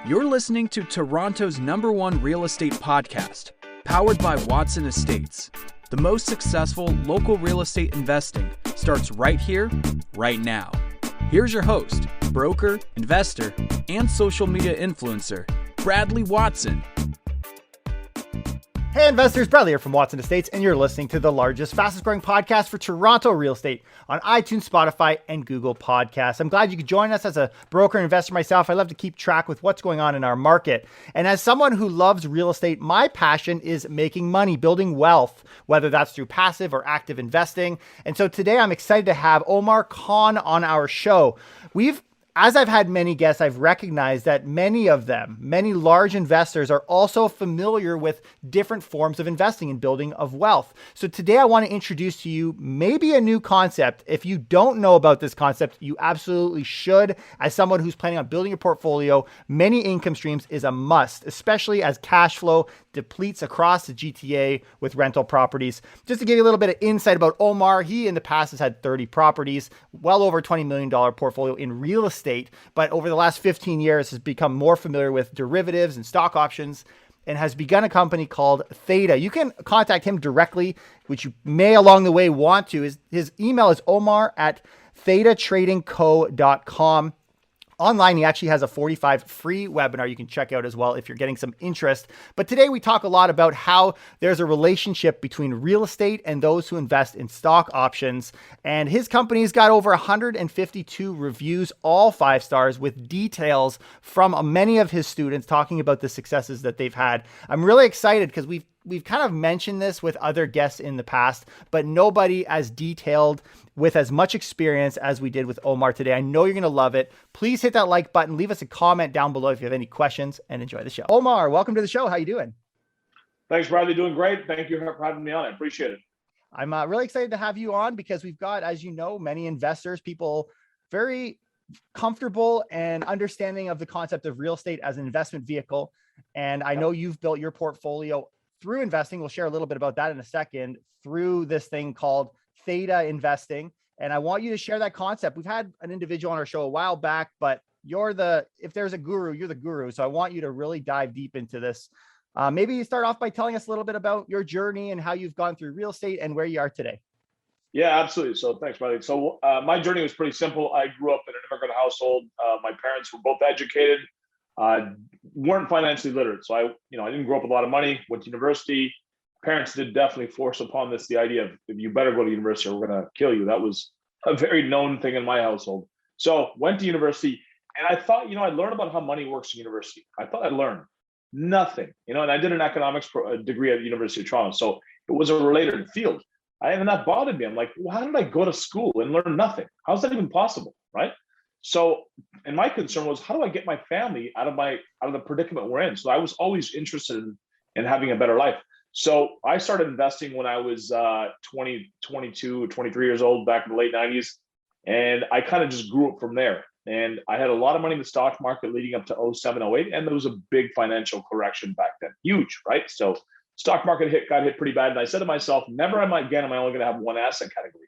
You're listening to Toronto's #1 real estate podcast, powered by Watson Estates. The most successful local real estate investing starts right here, right now. Here's your host, broker, investor, and social media influencer, Bradley Watson. Hey investors, Bradley here from Watson Estates, and you're listening to the largest, fastest growing podcast for Toronto real estate on iTunes, Spotify, and Google Podcasts. I'm glad you could join us. As a broker and investor myself, I love to keep track with what's going on in our market. And as someone who loves real estate, my passion is making money, building wealth, whether that's through passive or active investing. And so today I'm excited to have Omar Khan on our show. As I've had many guests, I've recognized that many large investors are also familiar with different forms of investing and building of wealth. So today I want to introduce to you maybe a new concept. If you don't know about this concept, you absolutely should. As someone who's planning on building a portfolio, many income streams is a must, especially as cash flow depletes across the GTA with rental properties. Just to give you a little bit of insight about Omar, he in the past has had 30 properties, well over $20 million portfolio in real estate, but over the last 15 years has become more familiar with derivatives and stock options and has begun a company called Theta. You can contact him directly, which you may along the way want to. His email is omar@thetatradingco.com. Online, he actually has a 45 free webinar you can check out as well if you're getting some interest. But today we talk a lot about how there's a relationship between real estate and those who invest in stock options. And his company's got over 152 reviews, all 5 stars, with details from many of his students talking about the successes that they've had. I'm really excited because we've kind of mentioned this with other guests in the past, but nobody as detailed with as much experience as we did with Omar today. I know you're going to love it. Please hit that like button, leave us a comment down below if you have any questions, and enjoy the show. Omar, welcome to the show. How you doing? Thanks, Bradley. Doing great. Thank you for having me on. I appreciate it. I'm really excited to have you on because we've got, as you know, many investors, people very comfortable and understanding of the concept of real estate as an investment vehicle. And I know you've built your portfolio through investing. We'll share a little bit about that in a second, through this thing called Theta investing. And I want you to share that concept. We've had an individual on our show a while back, but if there's a guru, you're the guru. So I want you to really dive deep into this. Maybe you start off by telling us a little bit about your journey and how you've gone through real estate and where you are today. Yeah, absolutely. So thanks, Bradley. So my journey was pretty simple. I grew up in an immigrant household. My parents were both educated, weren't financially literate. So I didn't grow up with a lot of money, went to university. Parents did definitely force upon this the idea of, if you better go to university or we're going to kill you. That was a very known thing in my household. So went to university, and I thought, I'd learn about how money works in university. I thought I'd learn nothing, and I did an economics degree at the University of Toronto. So it was a related field. And that bothered me. I'm like, well, how did I go to school and learn nothing? How's that even possible? Right. So, and my concern was, how do I get my family out of the predicament we're in? So I was always interested in having a better life. So I started investing when I was 22, 23 years old, back in the late 90s. And I kind of just grew up from there. And I had a lot of money in the stock market leading up to 07, 08. And there was a big financial correction back then. Huge, right? So stock market got hit pretty bad. And I said to myself, never again am I only going to have one asset category.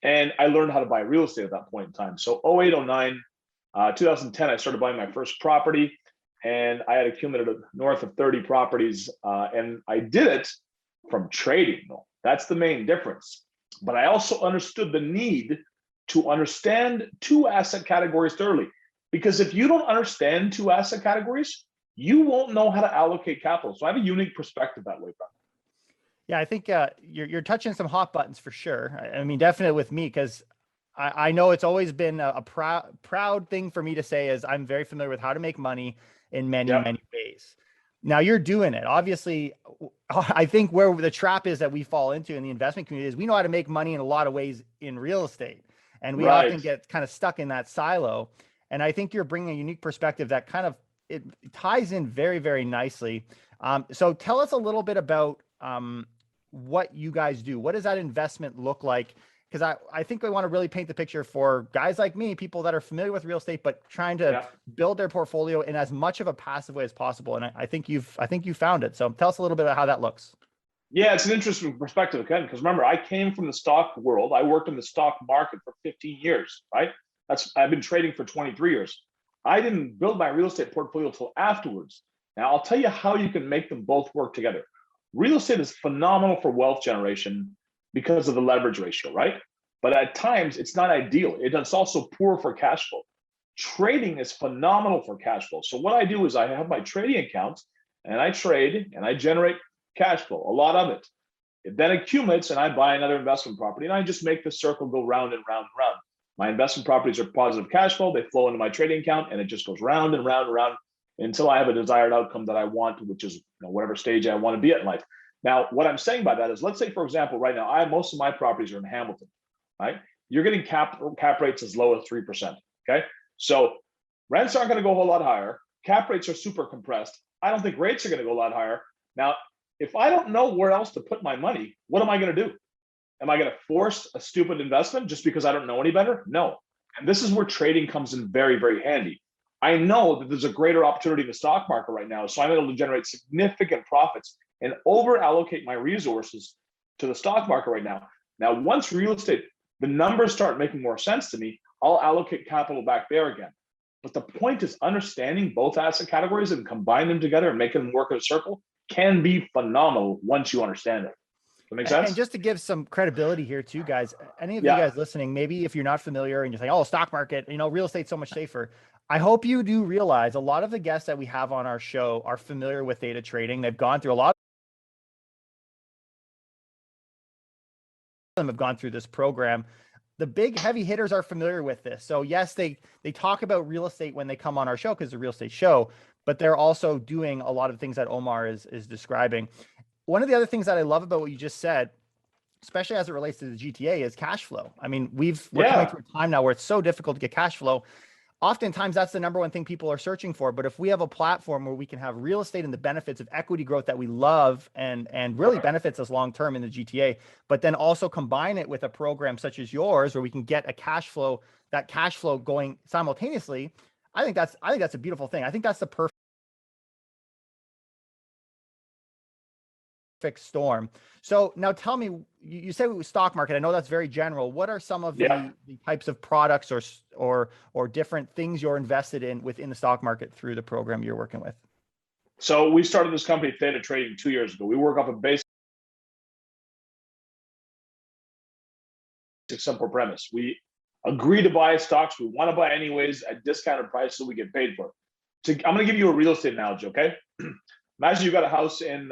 And I learned how to buy real estate at that point in time. So 08, 09, 2010, I started buying my first property. And I had accumulated north of 30 properties. And I did it from trading. That's the main difference. But I also understood the need to understand 2 asset categories thoroughly. Because if you don't understand 2 asset categories, you won't know how to allocate capital. So I have a unique perspective that way, Brian. Yeah, I think you're touching some hot buttons for sure. I mean, definitely with me, because I know it's always been a proud thing for me to say is I'm very familiar with how to make money in many ways. Now you're doing it. Obviously, I think where the trap is that we fall into in the investment community is we know how to make money in a lot of ways in real estate. And we often get kind of stuck in that silo. And I think you're bringing a unique perspective that kind of, it ties in very, very nicely. So tell us a little bit about what you guys do. What does that investment look like? Because I think we want to really paint the picture for guys like me, people that are familiar with real estate, but trying to build their portfolio in as much of a passive way as possible. And I think you found it. So tell us a little bit about how that looks. Yeah, it's an interesting perspective, again, because remember, I came from the stock world. I worked in the stock market for 15 years, right? I've been trading for 23 years. I didn't build my real estate portfolio till afterwards. Now, I'll tell you how you can make them both work together. Real estate is phenomenal for wealth generation because of the leverage ratio, right? But at times, it's not ideal. It's also poor for cash flow. Trading is phenomenal for cash flow. So what I do is I have my trading account and I trade and I generate cash flow, a lot of it. It then accumulates and I buy another investment property and I just make the circle go round and round and round. My investment properties are positive cash flow. They flow into my trading account and it just goes round and round and round until I have a desired outcome that I want, which is whatever stage I want to be at in life. Now, what I'm saying by that is, let's say, for example, right now, most of my properties are in Hamilton, right? You're getting cap rates as low as 3%, okay? So rents aren't going to go a whole lot higher. Cap rates are super compressed. I don't think rates are going to go a lot higher. Now, if I don't know where else to put my money, what am I going to do? Am I going to force a stupid investment just because I don't know any better? No. And this is where trading comes in very, very handy. I know that there's a greater opportunity in the stock market right now, so I'm able to generate significant profits and over allocate my resources to the stock market right now. Now, once real estate, the numbers start making more sense to me, I'll allocate capital back there again. But the point is understanding both asset categories and combine them together and make them work in a circle can be phenomenal once you understand it. That make sense? And just to give some credibility here too, guys, any of you guys listening, maybe if you're not familiar and you're saying, oh, stock market, real estate's so much safer. I hope you do realize a lot of the guests that we have on our show are familiar with Theta trading. They've gone through a lot of them have gone through this program. The big heavy hitters are familiar with this. So yes, they talk about real estate when they come on our show because it's a real estate show, but they're also doing a lot of things that Omar is describing. One of the other things that I love about what you just said, especially as it relates to the GTA, is cash flow. I mean, we're coming through a time now where it's so difficult to get cash flow. Oftentimes that's the number one thing people are searching for. But if we have a platform where we can have real estate and the benefits of equity growth that we love and really benefits us long-term in the GTA, but then also combine it with a program such as yours where we can get that cash flow going simultaneously, I think that's a beautiful thing. I think that's the perfect storm. So now tell me, you said it was stock market. I know that's very general. What are some of the types of products or different things you're invested in within the stock market through the program you're working with? So we started this company, Theta Trading, 2 years ago. We work off a basic simple premise. We agree to buy stocks we want to buy anyways at discounted price so we get paid for it. I'm going to give you a real estate analogy, okay? Imagine you got a house in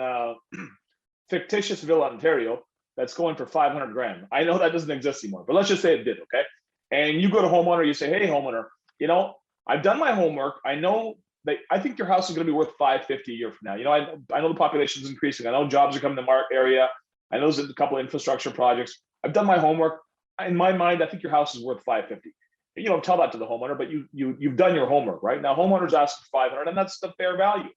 fictitious Ontario that's going for 500 grand. I know that doesn't exist anymore, but let's just say it did, okay? And you go to homeowner, you say, hey, homeowner, I've done my homework. I know that I think your house is going to be worth 550 a year from now. I know the population is increasing. I know jobs are coming to our area. I know there's a couple of infrastructure projects. I've done my homework. In my mind, I think your house is worth 550. You don't tell that to the homeowner, but you've done your homework, right? Now, homeowners ask for 500, and that's the fair value.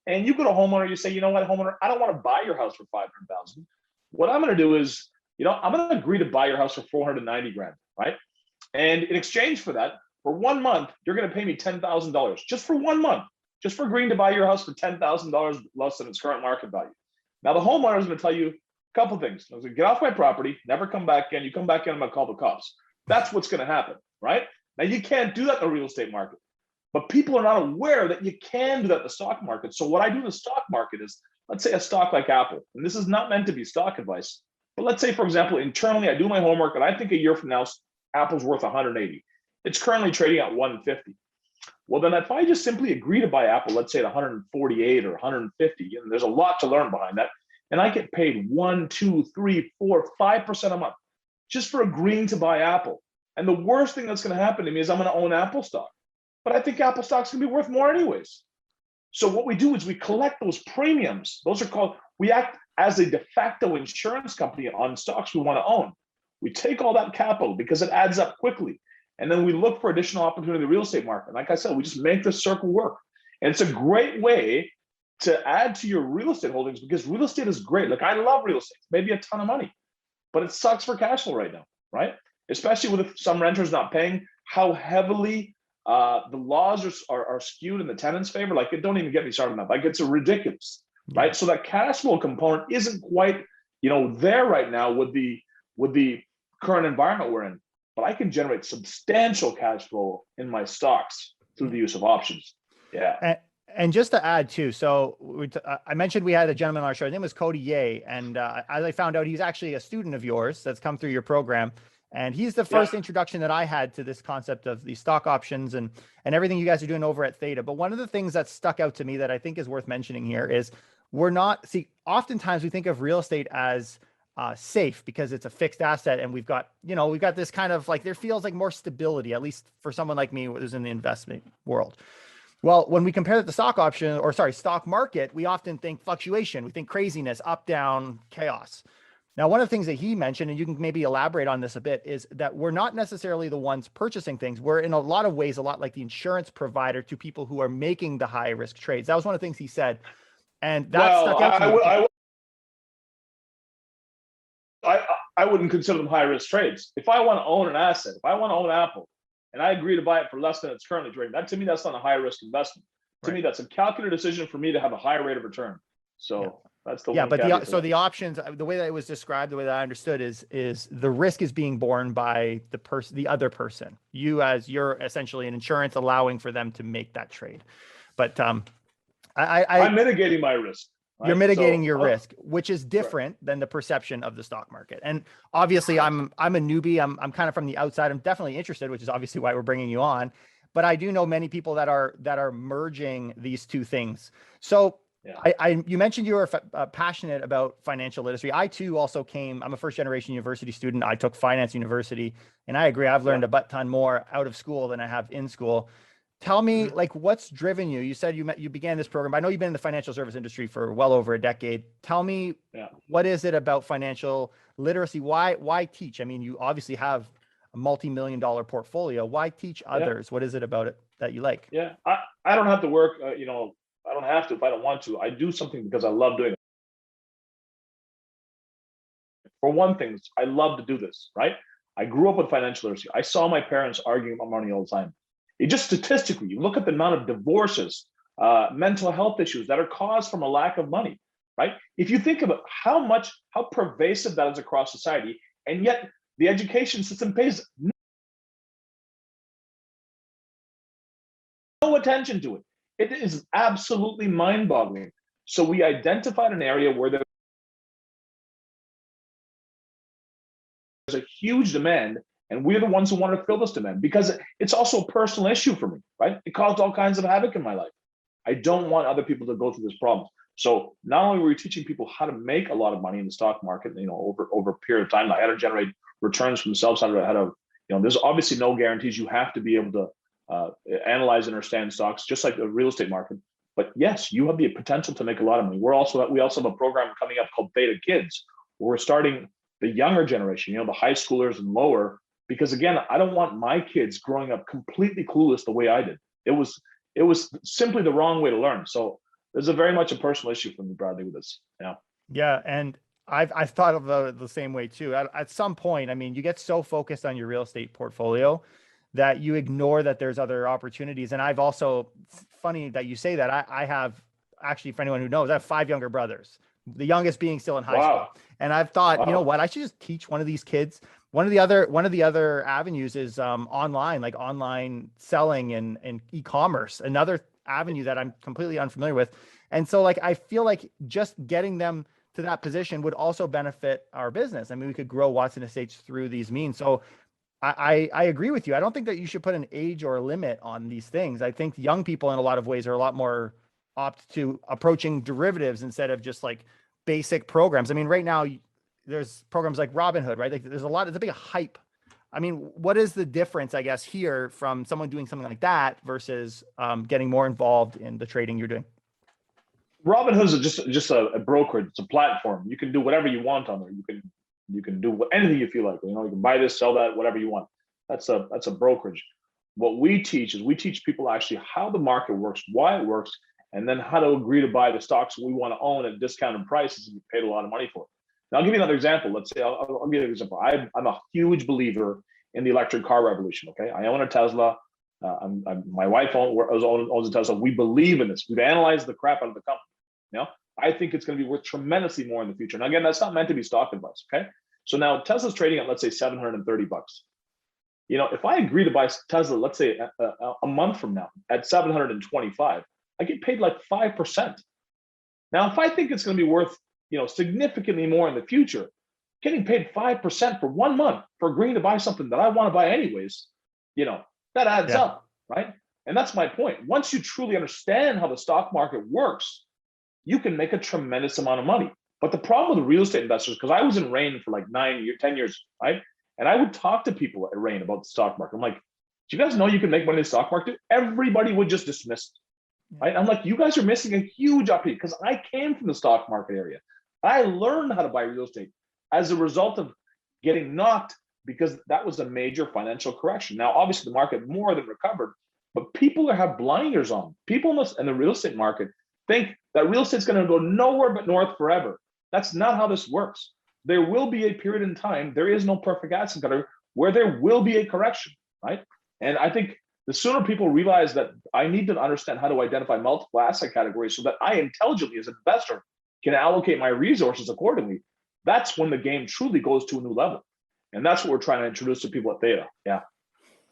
And you go to a homeowner, you say, you know what, homeowner, I don't want to buy your house for 500,000. What I'm going to do is, I'm going to agree to buy your house for 490 grand, right? And in exchange for that, for 1 month, you're going to pay me $10,000 just for 1 month, just for agreeing to buy your house for $10,000 less than its current market value. Now, the homeowner is going to tell you a couple of things. Get off my property, never come back in. You come back in, I'm going to call the cops. That's what's going to happen, right? Now, you can't do that in the real estate market. But people are not aware that you can do that in the stock market. So what I do in the stock market is, let's say a stock like Apple, and this is not meant to be stock advice, but let's say, for example, internally, I do my homework and I think a year from now, Apple's worth 180. It's currently trading at 150. Well, then if I just simply agree to buy Apple, let's say at 148 or 150, and there's a lot to learn behind that, and I get paid 1, 2, 3, 4, 5% a month just for agreeing to buy Apple. And the worst thing that's going to happen to me is I'm going to own Apple stock. But I think Apple stock's gonna be worth more anyways. So what we do is we collect those premiums. We act as a de facto insurance company on stocks we want to own. We take all that capital because it adds up quickly. And then we look for additional opportunity in the real estate market. Like I said, we just make the circle work. And it's a great way to add to your real estate holdings because real estate is great. Like I love real estate, maybe a ton of money, but it sucks for cash flow right now, right? Especially with some renters not paying, how heavily the laws are skewed in the tenant's favor. Like, don't even get me started on that. Like, it's ridiculous, right? So that cash flow component isn't quite, there right now with the current environment we're in. But I can generate substantial cash flow in my stocks through the use of options. Yeah. And just to add too, so I mentioned we had a gentleman on our show. His name was Cody Ye, and as I found out, he's actually a student of yours that's come through your program, and he's the first introduction that I had to this concept of these stock options and everything you guys are doing over at Theta. But one of the things that stuck out to me that I think is worth mentioning here is oftentimes we think of real estate as safe because it's a fixed asset, and we've got this kind of like, there feels like more stability, at least for someone like me who's in the investment world. Well, when we compare it to the stock market, we often think fluctuation. We think craziness, up, down, chaos. Now, one of the things that he mentioned, and you can maybe elaborate on this a bit, is that we're not necessarily the ones purchasing things. We're in a lot of ways, a lot like the insurance provider to people who are making the high risk trades. That was one of the things he said. And that stuck out to me. I wouldn't consider them high risk trades. If I want to own an asset, if I want to own Apple, and I agree to buy it for less than it's currently trading, that to me, that's not a high risk investment. To me, that's a calculated decision for me to have a higher rate of return. So that's the the options, the way that it was described, the way that I understood is the risk is being borne by the other person. You're essentially an insurance allowing for them to make that trade. But I'm mitigating my risk. Right? You're mitigating your risk, which is different than the perception of the stock market. And obviously, I'm a newbie. I'm kind of from the outside. I'm definitely interested, which is obviously why we're bringing you on. But I do know many people that are merging these two things. So you mentioned you were passionate about financial literacy. I too also I'm a first generation university student. I took finance university, and I agree. I've learned a butt ton more out of school than I have in school. Tell me, like, what's driven you? You said you began this program. I know you've been in the financial service industry for well over a decade. Tell me, what is it about financial literacy? Why teach? I mean, you obviously have a multi-million-dollar portfolio. Why teach others? What is it about it that you like? Yeah, I don't have to work. I don't have to if I don't want to. I do something because I love doing it. For one thing, I love to do this, right? I grew up with financial literacy. I saw my parents arguing about money all the time. It just statistically, you look at the amount of divorces, mental health issues that are caused from a lack of money, right? If you think about how pervasive that is across society, and yet the education system pays no attention to it. It is absolutely mind-boggling. So we identified an area where there's a huge demand, and we're the ones who want to fill this demand because it's also a personal issue for me, right? It caused all kinds of havoc in my life. I don't want other people to go through this problem. So not only were we teaching people how to make a lot of money in the stock market, over a period of time, how to generate returns for themselves, how to there's obviously no guarantees. You have to be able to analyze and understand stocks, just like the real estate market. But yes, you have the potential to make a lot of money. We also have a program coming up called Theta Kids, where we're starting the younger generation, the high schoolers and lower, because again, I don't want my kids growing up completely clueless the way I did. It was simply the wrong way to learn. So there's very much a personal issue for me, Bradley, with this. Yeah. Yeah. And I've thought of it the same way too. At some point, I mean, you get so focused on your real estate portfolio that you ignore that there's other opportunities. And it's funny that you say that. I have actually, for anyone who knows, I have 5 younger brothers, the youngest being still in high school. And I've thought, you know what, I should just teach one of these kids. One of the other avenues is online selling and e-commerce, another avenue that I'm completely unfamiliar with. And so I feel like just getting them to that position would also benefit our business. I mean, we could grow Watson Estates through these means. So I agree with you. I don't think that you should put an age or a limit on these things. I think young people in a lot of ways are a lot more opt to approaching derivatives instead of just like basic programs. I mean, right now there's programs like Robinhood, right? Like there's a big hype. I mean, what is the difference, I guess, here from someone doing something like that versus getting more involved in the trading you're doing? Robinhood is just a brokerage. It's a platform. You can do whatever you want on there. You can do anything you feel like. You can buy this, sell that, whatever you want. That's a brokerage. What we teach people actually how the market works, why it works, and then how to agree to buy the stocks we want to own at discounted prices and get paid a lot of money for it. Now, I'll give you another example. Let's say I'll give you an example. I'm a huge believer in the electric car revolution. Okay, I own a Tesla. My wife owns a Tesla. We believe in this. We've analyzed the crap out of the company. I think it's going to be worth tremendously more in the future. Now, again, that's not meant to be stock advice. Okay, so now Tesla's trading at, let's say, $730. if I agree to buy Tesla, let's say a month from now at 725, I get paid like 5%. Now, if I think it's going to be worth, significantly more in the future, getting paid 5% for 1 month for agreeing to buy something that I want to buy anyways, that adds up, right? And that's my point. Once you truly understand how the stock market works, you can make a tremendous amount of money. But the problem with real estate investors, because I was in Rain for like 10 years, right? And I would talk to people at Rain about the stock market. I'm like, do you guys know you can make money in the stock market? Everybody would just dismiss it, right? I'm like, you guys are missing a huge opportunity, because I came from the stock market area. I learned how to buy real estate as a result of getting knocked, because that was a major financial correction. Now, obviously, the market more than recovered, but people have blinders on. People in the real estate market think that real estate's going to go nowhere but north forever. That's not how this works. There will be a period in time, there is no perfect asset category, where there will be a correction, right? And I think the sooner people realize that I need to understand how to identify multiple asset categories so that I intelligently, as an investor, can allocate my resources accordingly, that's when the game truly goes to a new level. And that's what we're trying to introduce to people at Theta. Yeah.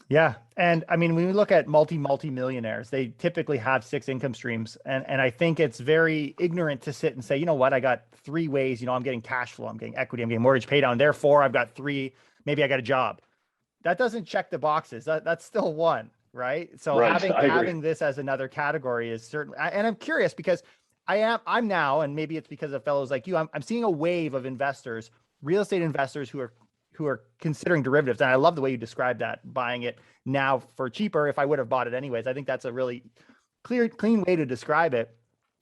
Yeah. And I mean, when we look at multi-millionaires, they typically have 6 income streams. And I think it's very ignorant to sit and say, you know what, I got 3 ways, I'm getting cash flow, I'm getting equity, I'm getting mortgage pay down. Therefore, I've got 3, maybe I got a job. That doesn't check the boxes. That's still one, right? So right. having this as another category is certain. And I'm curious because I'm now, and maybe it's because of fellows like you, I'm seeing a wave of investors, real estate investors who are considering derivatives. And I love the way you described that, buying it now for cheaper if I would have bought it anyways. I think that's a really clean way to describe it.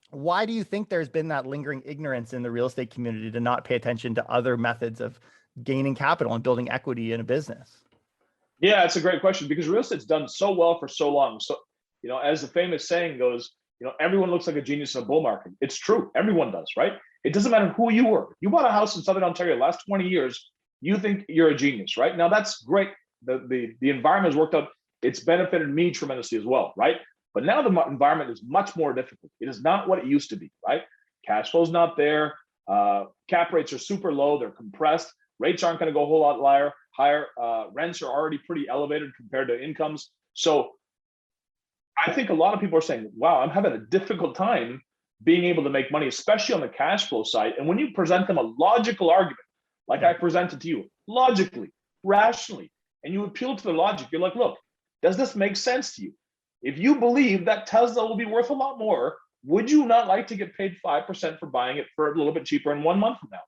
Why do you think there's been that lingering ignorance in the real estate community to not pay attention to other methods of gaining capital and building equity in a business? Yeah, it's a great question, because real estate's done so well for so long. So, as the famous saying goes, everyone looks like a genius in a bull market. It's true. Everyone does, right? It doesn't matter who you were. You bought a house in Southern Ontario the last 20 years, you think you're a genius, right? Now that's great. The environment has worked out. It's benefited me tremendously as well, right? But now the environment is much more difficult. It is not what it used to be, right? Cash flow's not there. Cap rates are super low. They're compressed. Rates aren't going to go a whole lot higher. Rents are already pretty elevated compared to incomes. So I think a lot of people are saying, wow, I'm having a difficult time being able to make money, especially on the cash flow side. And when you present them a logical argument, like I presented to you, logically, rationally, and you appeal to the logic, you're like, look, does this make sense to you? If you believe that Tesla will be worth a lot more, would you not like to get paid 5% for buying it for a little bit cheaper in 1 month from now?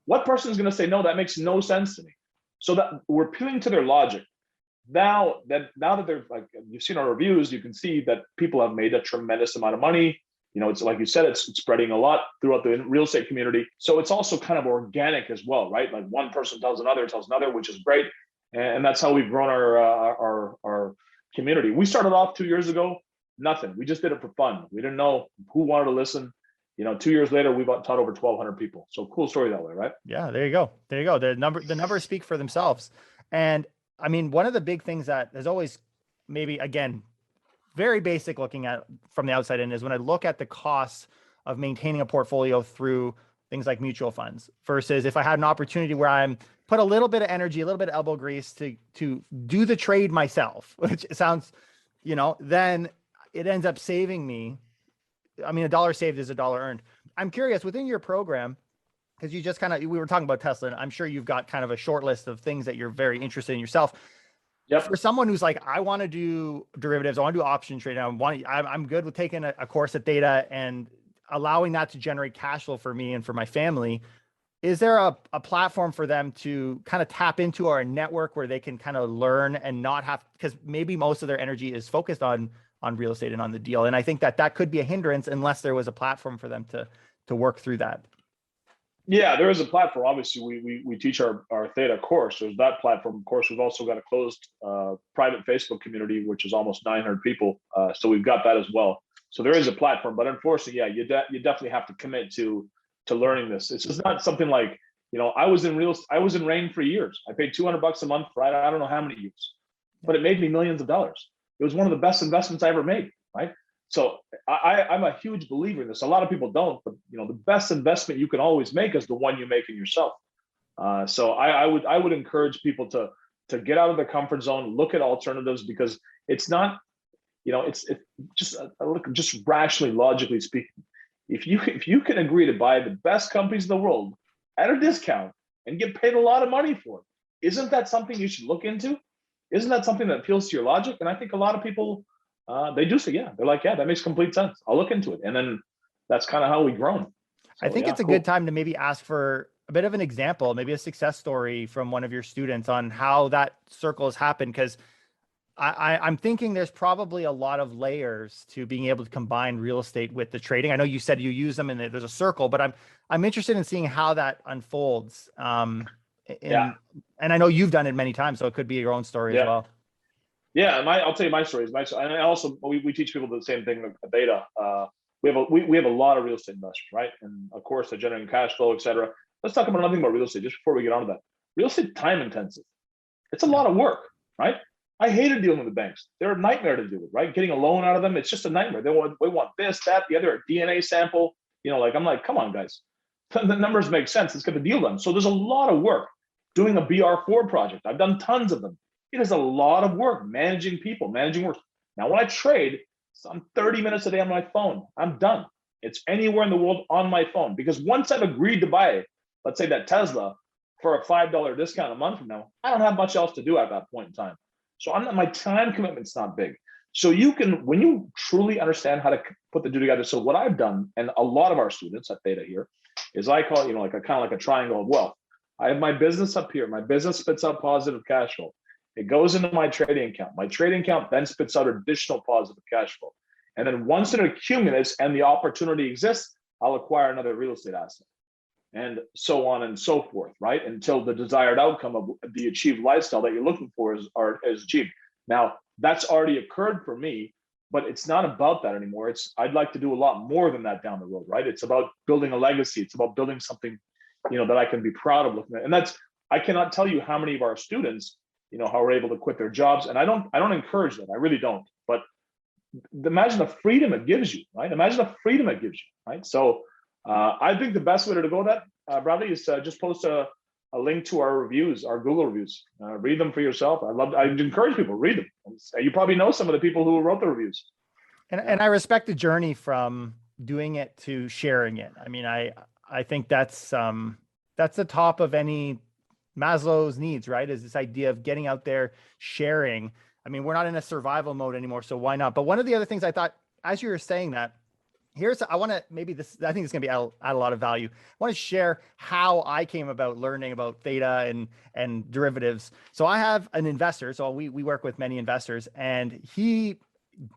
What person is going to say, no, that makes no sense to me? So that we're appealing to their logic. Now that they're like, you've seen our reviews, you can see that people have made a tremendous amount of money. It's like you said, it's spreading a lot throughout the real estate community. So it's also kind of organic as well, right? Like one person tells another, which is great. And that's how we've grown our community. We started off 2 years ago, nothing. We just did it for fun. We didn't know who wanted to listen. 2 years later, we've taught over 1,200 people. So cool story that way, right? Yeah, there you go. The numbers speak for themselves. And I mean, one of the big things that has always, maybe again, very basic looking at from the outside in, is when I look at the costs of maintaining a portfolio through things like mutual funds versus if I had an opportunity where I'm put a little bit of energy, a little bit of elbow grease to do the trade myself, which sounds, then it ends up saving me. I mean, $1 saved is $1 earned. I'm curious, within your program, because you just we were talking about Tesla, and I'm sure you've got kind of a short list of things that you're very interested in yourself. Yep. For someone who's like, I want to do derivatives, I want to do option trading, I'm good with taking a course at Theta and allowing that to generate cash flow for me and for my family. Is there a platform for them to kind of tap into, our network where they can kind of learn and not have, because maybe most of their energy is focused on real estate and on the deal. And I think that could be a hindrance unless there was a platform for them to work through that. Yeah, there is a platform. Obviously, we teach our Theta course. There's that platform. Of course, we've also got a closed private Facebook community, which is almost 900 people. So we've got that as well. So there is a platform, but unfortunately, yeah, you definitely have to commit to learning this. It's just not something like, I was in Rain for years. I paid $200 a month for I don't know how many years, but it made me millions of dollars. It was one of the best investments I ever made, right? So I'm a huge believer in this. A lot of people don't, but the best investment you can always make is the one you make in yourself. So I would encourage people to to get out of the comfort zone, look at alternatives, because it's not, it's just just rationally, logically speaking, if you can agree to buy the best companies in the world at a discount and get paid a lot of money for it, isn't that something you should look into? Isn't that something that appeals to your logic? And I think a lot of people, they do say, yeah, they're like, yeah, that makes complete sense. I'll look into it. And then that's kind of how we've grown. So, I think yeah, it's a good time to maybe ask for a bit of an example, maybe a success story from one of your students on how that circle has happened. Because I'm thinking there's probably a lot of layers to being able to combine real estate with the trading. I know you said you use them and there's a circle, but I'm interested in seeing how that unfolds. Yeah. And I know you've done it many times, so it could be your own story as well. Yeah, I'll tell you my stories. And I also we teach people the same thing at Theta. We have a lot of real estate investors, right? And of course, they're generating cash flow, et cetera. Let's talk about another thing about real estate just before we get onto that. Real estate time intensive. It's a lot of work, right? I hated dealing with the banks. They're a nightmare to deal with, right? Getting a loan out of them, it's just a nightmare. They want this, that, the other, a DNA sample. I'm like, come on, guys. The numbers make sense. Let's get the deal done. So there's a lot of work doing a BR4 project. I've done tons of them. It is a lot of work managing people, managing work. Now, when I trade, I'm 30 minutes a day on my phone. I'm done. It's anywhere in the world on my phone, because once I've agreed to buy, let's say that Tesla for a $5 discount a month from now, I don't have much else to do at that point in time. So my time commitment's not big. So you can, when you truly understand how to put the two together. So what I've done, and a lot of our students at Theta here, is I call it, like a kind of like a triangle of wealth. I have my business up here. My business spits out positive cash flow. It goes into my trading account. My trading account then spits out additional positive cash flow. And then once it accumulates and the opportunity exists, I'll acquire another real estate asset. And so on and so forth, right? Until the desired outcome of the achieved lifestyle that you're looking for is achieved. Now, that's already occurred for me, but it's not about that anymore. I'd like to do a lot more than that down the road, right? It's about building a legacy. It's about building something, that I can be proud of looking at. And I cannot tell you how many of our students, how we're able to quit their jobs. And I don't encourage that. I really don't. But imagine the freedom it gives you, right? Imagine the freedom it gives you, right? So I think the best way to go that, Bradley, is just post a link to our reviews, our Google reviews. Read them for yourself. I encourage people, read them. You probably know some of the people who wrote the reviews. And I respect the journey from doing it to sharing it. I mean, I think that's the top of any Maslow's needs, right? Is this idea of getting out there, sharing. I mean, we're not in a survival mode anymore, so why not? But one of the other things I thought, as you were saying that, I want to, I think it's going to be add a lot of value. I want to share how I came about learning about Theta and derivatives. So I have an investor. So we work with many investors, and he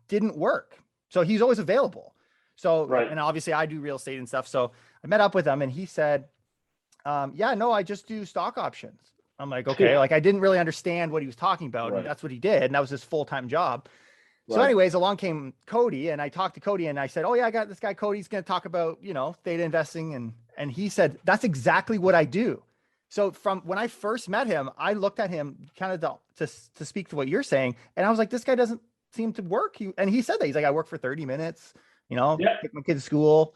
didn't work. So he's always available. So, right. And obviously I do real estate and stuff. So I met up with him and he said, yeah, no, I just do stock options. I'm like, okay, like I didn't really understand what he was talking about. Right. And that's what he did. And that was his full-time job. So anyways, along came Cody, and I talked to Cody and I said, oh yeah, I got this guy, Cody's going to talk about, Theta investing. And he said, that's exactly what I do. So from when I first met him, I looked at him kind of to speak to what you're saying. And I was like, this guy doesn't seem to work. And he said that. He's like, I work for 30 minutes, pick my kid to school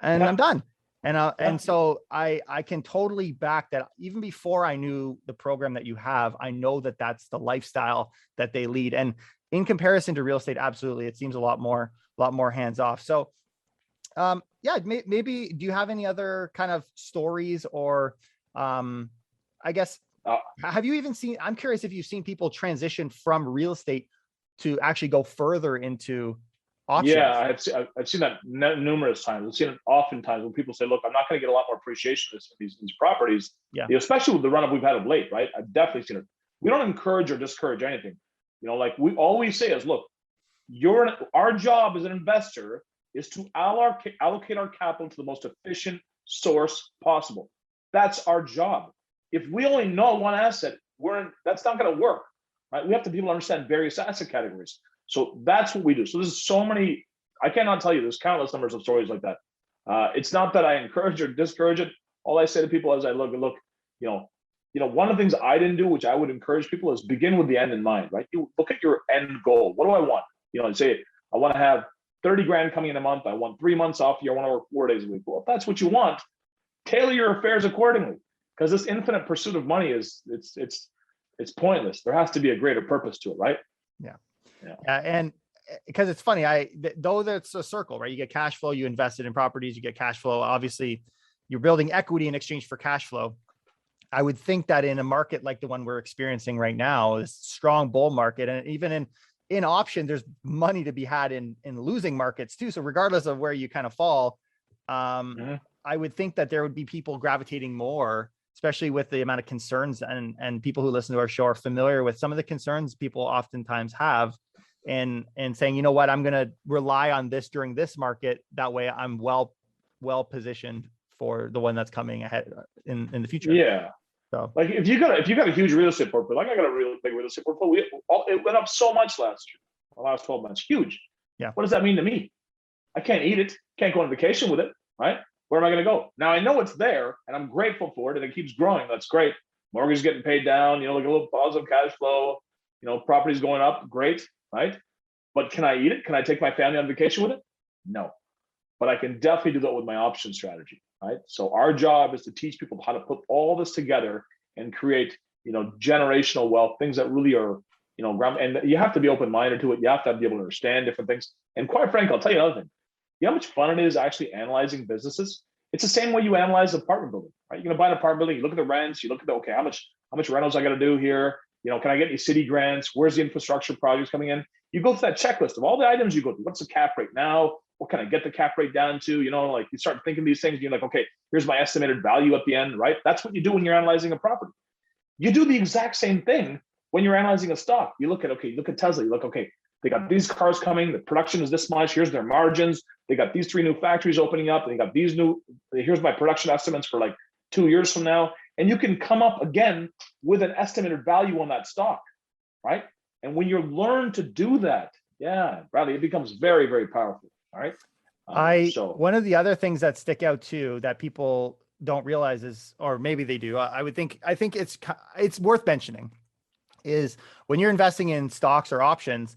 and I'm done. And so I can totally back that. Even before I knew the program that you have, I know that that's the lifestyle that they lead. And in comparison to real estate, absolutely, it seems a lot more hands off. So, maybe do you have any other kind of stories or, I guess, have you even seen? I'm curious if you've seen people transition from real estate to actually go further into options. Yeah, I've seen that numerous times. I've seen it oftentimes when people say, "Look, I'm not going to get a lot more appreciation in these properties." Yeah, especially with the run up we've had of late, right? I've definitely seen it. We don't encourage or discourage anything. Like we always say is, look, our job as an investor is to allocate our capital to the most efficient source possible. That's our job. If we only know one asset, that's not going to work, right? We have to be able to understand various asset categories. So that's what we do. So there's so many, I cannot tell you, there's countless numbers of stories like that. It's not that I encourage or discourage it. All I say to people as I look, one of the things I didn't do, which I would encourage people, is begin with the end in mind, right? You look at your end goal. What do I want? And say, I want to have 30 grand coming in a month. I want 3 months off here. I want to work 4 days a week. Well, if that's what you want, tailor your affairs accordingly, because this infinite pursuit of money it's it's pointless. There has to be a greater purpose to it, right? Yeah. Yeah. And because it's funny, though that's a circle, right? You get cash flow, you invested in properties, you get cash flow. Obviously, you're building equity in exchange for cash flow. I would think that in a market like the one we're experiencing right now, this strong bull market, and even in option, there's money to be had in losing markets too. So regardless of where you kind of fall, I would think that there would be people gravitating more, especially with the amount of concerns, and people who listen to our show are familiar with some of the concerns people oftentimes have, and saying, you know what, I'm going to rely on this during this market. That way I'm well positioned for the one that's coming ahead in the future. Yeah. So like if you got a huge real estate portfolio, like I got a real big real estate portfolio, it went up so much last year, the last 12 months, huge. Yeah. What does that mean to me? I can't eat it, can't go on vacation with it, right? Where am I going to go? Now I know it's there and I'm grateful for it and it keeps growing. That's great. Mortgage is getting paid down, like a little positive cash flow, property's going up, great, right? But can I eat it? Can I take my family on vacation with it? No. But I can definitely do that with my option strategy, right? So our job is to teach people how to put all this together and create, generational wealth, things that really are, and you have to be open-minded to it. You have to be able to understand different things. And quite frankly, I'll tell you another thing. You know how much fun it is actually analyzing businesses? It's the same way you analyze an apartment building, right? You're gonna buy an apartment building, you look at the rents, you look at okay, how much rentals I gotta do here? Can I get any city grants? Where's the infrastructure projects coming in? You go through that checklist of all the items you go through. What's the cap rate now? What can I get the cap rate down to? Like you start thinking these things, you're like, okay, here's my estimated value at the end, right? That's what you do when you're analyzing a property. You do the exact same thing when you're analyzing a stock. You look at Tesla, you look, okay, they got these cars coming, the production is this much, here's their margins, they got these 3 new factories opening up, they got here's my production estimates for like 2 years from now. And you can come up again with an estimated value on that stock, right? And when you learn to do that, yeah, Bradley, it becomes very, very powerful. All right. One of the other things that stick out too that people don't realize is, or maybe they do, I think it's worth mentioning, is when you're investing in stocks or options,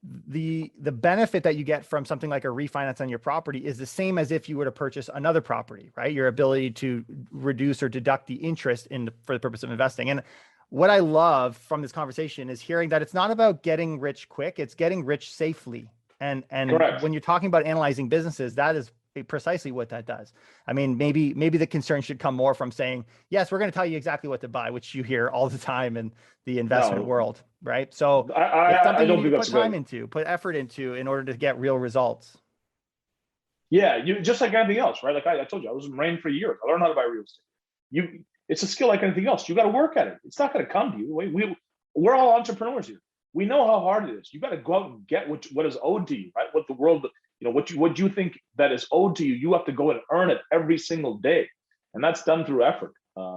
the benefit that you get from something like a refinance on your property is the same as if you were to purchase another property, right? Your ability to reduce or deduct the interest for the purpose of investing. And what I love from this conversation is hearing that it's not about getting rich quick, it's getting rich safely. And Correct. When you're talking about analyzing businesses, that is precisely what that does. I mean, maybe the concern should come more from saying, yes, we're going to tell you exactly what to buy, which you hear all the time in the investment world, right? So it's something you need to put time into, put effort into in order to get real results. Yeah, you just like anything else, right? Like I told you, I was in Maine for years. I learned how to buy real estate. It's a skill like anything else. You got to work at it. It's not going to come to you. We're all entrepreneurs here. We know how hard it is. You got to go out and get what is owed to you, right? What the world, what you think that is owed to you, you have to go and earn it every single day, and that's done through effort.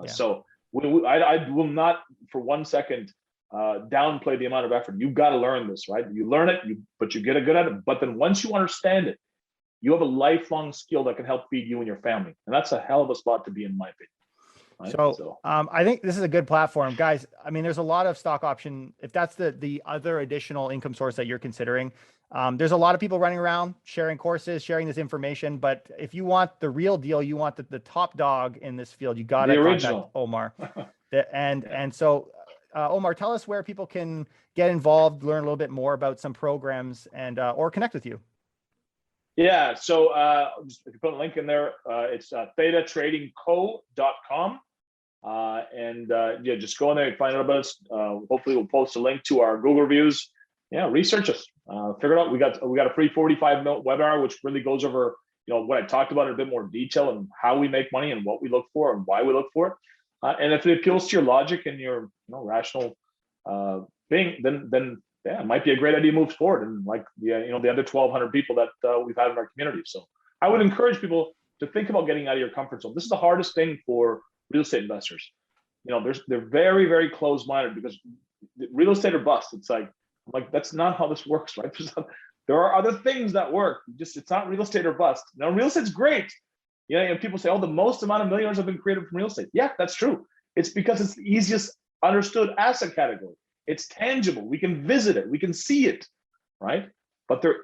So I will not for 1 second downplay the amount of effort. You've got to learn this, right? You learn it, but you get good at it. But then once you understand it, you have a lifelong skill that can help feed you and your family, and that's a hell of a spot to be, in my opinion. Right? So I think this is a good platform, guys. I mean, there's a lot of stock option. If that's the other additional income source that you're considering, there's a lot of people running around sharing courses, sharing this information. But if you want the real deal, you want the top dog in this field, you got to contact Omar. So Omar, tell us where people can get involved, learn a little bit more about some programs, and or connect with you. Yeah, so if you put a link in there, it's thetatradingco.com. Just go in there and find out about us. Hopefully we'll post a link to our Google reviews. Yeah, research us, figure it out. We got a free 45-minute webinar, which really goes over, what I talked about in a bit more detail and how we make money and what we look for and why we look for it. And if it appeals to your logic and your, rational being, then yeah, it might be a great idea to move forward. And like, the other 1,200 people that we've had in our community. So I would encourage people to think about getting out of your comfort zone. This is the hardest thing for real estate investors. They're very, very closed-minded because real estate or bust. It's like that's not how this works, right? There are other things that work. It's not real estate or bust. Now, real estate's great. And people say, oh, the most amount of millionaires have been created from real estate. Yeah, that's true. It's because it's the easiest understood asset category. It's tangible. We can visit it. We can see it, right? But there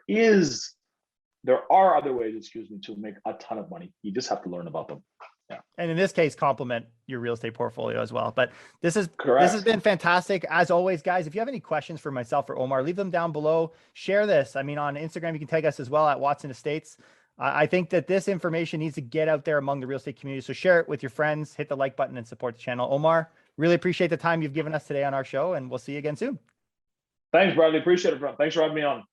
are other ways, to make a ton of money. You just have to learn about them. And in this case, complement your real estate portfolio as well. But this has been fantastic. As always, guys, if you have any questions for myself or Omar, leave them down below. Share this. I mean, on Instagram, you can tag us as well at Watson Estates. I think that this information needs to get out there among the real estate community. So share it with your friends, hit the like button, and support the channel. Omar, really appreciate the time you've given us today on our show, and we'll see you again soon. Thanks, Bradley. Appreciate it, bro. Thanks for having me on.